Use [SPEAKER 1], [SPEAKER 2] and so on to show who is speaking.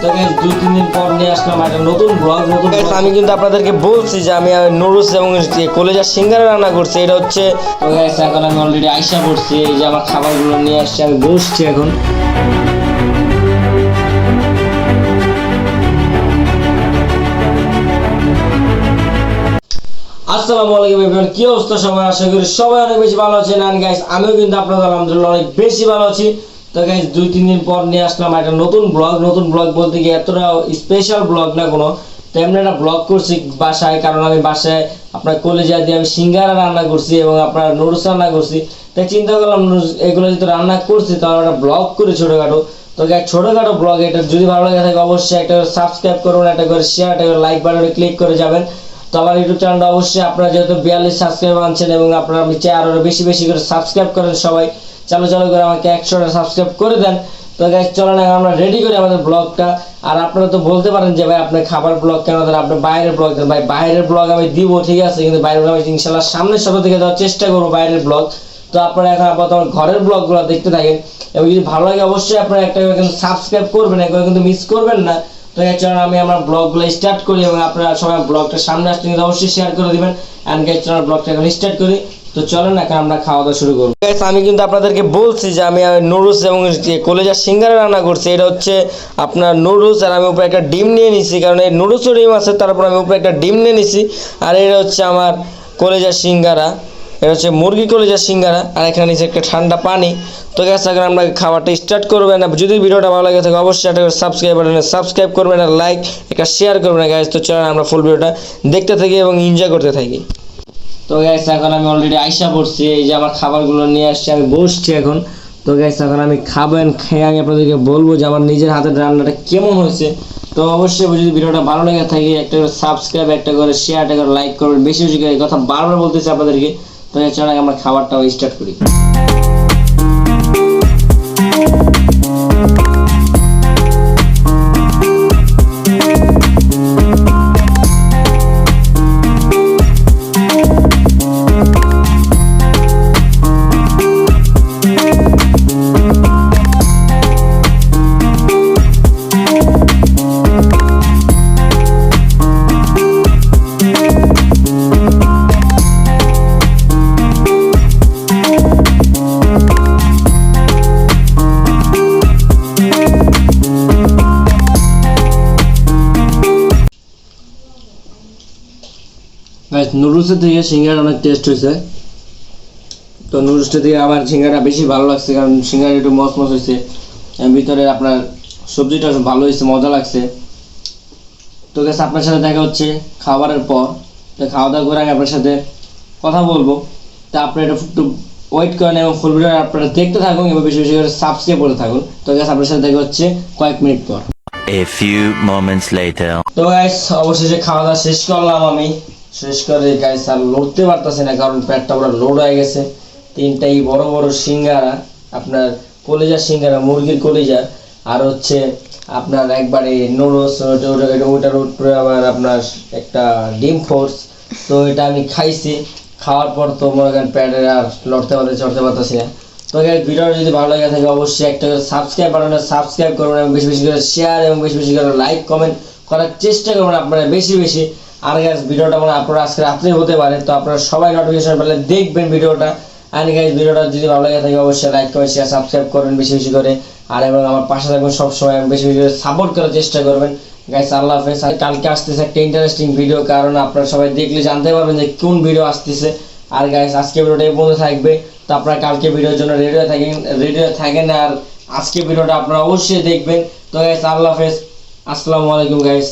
[SPEAKER 1] তো গাইস 2-3 দিন পর নিয়ে আসলাম একটা নতুন ব্লগ। আমি কিন্তু আপনাদেরকে বলছি যে আমি নুডলস এবং কলেজার সিঙ্গারা রান্না করছি। এটা হচ্ছে তো গাইস এখন আমি অলরেডি আইসা পড়ছি, এই যে আমার খাবারগুলো নিয়ে আসছি, আমি বসছি এখন। আসসালামু আলাইকুম এভরিওয়ান, কি অবস্থা সবাই? আশা করি সবাই অনেক বেশি ভালো আছেন। আর গাইস আমিও কিন্তু আপনাদের আলহামদুলিল্লাহ অনেক বেশি ভালো আছি। তো গাইস 2-3 দিন পর নিয়ে আসলাম একটা নতুন ব্লগ বলতে গিয়ে এতটা স্পেশাল ব্লগ না কোনো, তো এমনি একটা ব্লগ করছি বাসায়, কারণ আমি বাসায় আপনার কলেজা দিয়ে আমি সিঙ্গারা রান্না করছি এবং আপনার নুডলস রান্না করছি। তাই চিন্তা করলাম এগুলো যেহেতু রান্না করছি তাহলে একটা ব্লগ করি ছোটোখাটো। তো গাইস ছোটোখাটো ব্লগ, এটা যদি ভালো লাগে থাকে অবশ্যই একটা সাবস্ক্রাইব করবেন, একটা করে শেয়ার, একটা করে লাইক বাটনে ক্লিক করে যাবেন। তো আমার ইউটিউব চ্যানেলটা অবশ্যই আপনারা যেহেতু 42 সাবস্ক্রাইবার আনছেন এবং আপনারা আমি চাই আরও বেশি বেশি করে সাবস্ক্রাইব করেন সবাই, চালু করে আমাকে 100টা সাবস্ক্রাইব করে দেন। তো গাইস চলেন আমরা রেডি করি আমাদের ব্লগটা। আর আপনারা তো বলতে পারেন যে ভাই আপনার খাবার ব্লগ কেন দেন, আপনার বাইরের ব্লগ দেন। ভাই বাইরের ব্লগ আমি দিব ঠিক আছে, কিন্তু বাইরের ব্লগ আমি ইনশাল্লাহ সামনের সপ্তাহ থেকে দেওয়ার চেষ্টা করবো বাইরের ব্লগ। তো আপনারা এখন আপাতত আমার ঘরের ব্লগগুলো দেখতে থাকেন এবং যদি ভালো লাগে অবশ্যই আপনারা একটা কিন্তু সাবস্ক্রাইব করবেন, একবার কিন্তু মিস করবেন না। তো চলুন আমি আমার ব্লগগুলো স্টার্ট করি এবং আপনারা সবাই ব্লগটা সামনে আসলে কিন্তু অবশ্যই শেয়ার করে দিবেন। অ্যান্ড গাইস চলুন ব্লগটা এখন স্টার্ট করি। তো চলেন এখন আমরা খাওয়া দাওয়া শুরু করব। গাইস আমি কিন্তু আপনাদেরকে বলছি যে আমি নুডলস এবং কলেজার সিঙ্গারা রান্না করছি। এটা হচ্ছে আপনার নুডলস, আর আমি উপরে একটা ডিম নিয়ে নিছি, কারণ এই নুডলসও ডিম আছে, তারপর আমি উপরে একটা ডিম নিয়ে নিছি। আর এটা হচ্ছে আমার কলেজার সিঙ্গারা, এটা হচ্ছে মুরগি কলেজার সিঙ্গারা, আর এখানে নিচে একটা ঠান্ডা পানি। তো গ্যাস এখন আমরা খাবারটা স্টার্ট করবেন। যদি ভিডিওটা ভালো লাগে থাকে অবশ্যই একটা সাবস্ক্রাইব করবেন, আর লাইক একটা শেয়ার করবেন গ্যাস। তো চলেন আমরা ফুল ভিডিওটা দেখতে থাকি এবং এনজয় করতে থাকি। তো গ্যাস এখন আমি অলরেডি আইসা পড়ছি, এই যে আমার খাবারগুলো নিয়ে আসছি, আমি বসছি এখন। তো গ্যাস এখন আমি খাবেন, খেয়ে আমি আপনাদেরকে বলবো যে আমার নিজের হাতের রান্নাটা কেমন হয়েছে। তো অবশ্যই যদি ভিডিওটা ভালো লেগে থাকে একটা করে সাবস্ক্রাইব, একটা করে শেয়ার, একটা করে লাইক করবেন, বেশি বেশি করে। কথা বারবার বলতেছি আপনাদেরকে। তো চলেন আমরা খাবারটাও স্টার্ট করি। নুডলসের থেকে সিঙ্গারা অনেক টেস্ট হয়েছে। তো নুডলসটা থেকে আমার সিঙ্গারা বেশি ভালো লাগছে, কারণ সিঙ্গারা একটু মচমচ হয়েছে, ভিতরে আপনার সবজিটা ভালো হয়েছে, মজা লাগছে। তো গ্যাস আপনার সাথে দেখা হচ্ছে খাবারের পর। তো খাওয়া দাওয়া করে আমি আপনার সাথে কথা বলবো। তা আপনারা একটু ওয়েট করেন এবং ফুল ভিডিও আপনারা দেখতে থাকুন এবং বেশি বেশি করে সাবস্ক্রাইব করে থাকুন। তো গ্যাস আপনার সাথে দেখা হচ্ছে কয়েক মিনিট পর।
[SPEAKER 2] A few moments later.
[SPEAKER 1] তো গাইস অবশেষে খাওয়া দাওয়া শেষ করলাম আমি। শেষ করে গাইস আর লড়তে পারতেছি না, কারণ পেটটা পুরো লোড হয়ে গেছে। তিনটাই বড় বড় সিঙ্গারা, আপনার কলেজার সিঙ্গারা, মুরগির কলেজা, আর হচ্ছে আপনার একবারে নুডলস, ওটার উপরে আবার আপনার একটা ডিম ফোর্স। তো এটা আমি খাইছি, খাওয়ার পর তো মনে করেন প্যাডের আর চড়তে পারতেছি না। তো গাইস ভিডিওটা যদি ভালো লাগে থাকে অবশ্যই একটা করে সাবস্ক্রাইব বাটনে সাবস্ক্রাইব করবেন এবং বেশি বেশি করে শেয়ার এবং বেশি বেশি করে লাইক কমেন্ট করার চেষ্টা করবেন আপনারা বেশি বেশি। আর গাইস ভিডিওটা মানে আপনারা আজকে রাত্রে হতে পারে, তো আপনারা সবাই নোটিফিকেশন পেলে দেখবেন ভিডিওটা। আর গাইস ভিডিওটা যদি ভালো লাগে থাকে অবশ্যই লাইক কমেন্ট শেয়ার সাবস্ক্রাইব করবেন বেশি বেশি করে। আর এবং আমার পাশে থাকবেন সবসময়, বেশি বেশি করে সাপোর্ট করার চেষ্টা করবেন। গাইস আল্লাহ হাফেজ। আর কালকে আসতেছে একটা ইন্টারেস্টিং ভিডিও, কারণ আপনারা সবাই দেখলে জানতে পারবেন যে কোন ভিডিও আসতেছে। আর গাইস আজকে ভিডিওটা এই পর্যন্ত থাকবে, তো আপনারা কালকে ভিডিওর জন্য রেডি থাকেন। আর আজকে ভিডিওটা আপনারা অবশ্যই দেখবেন। তো গাইস আল্লাহ হাফেজ, আসসালামু আলাইকুম গাইস।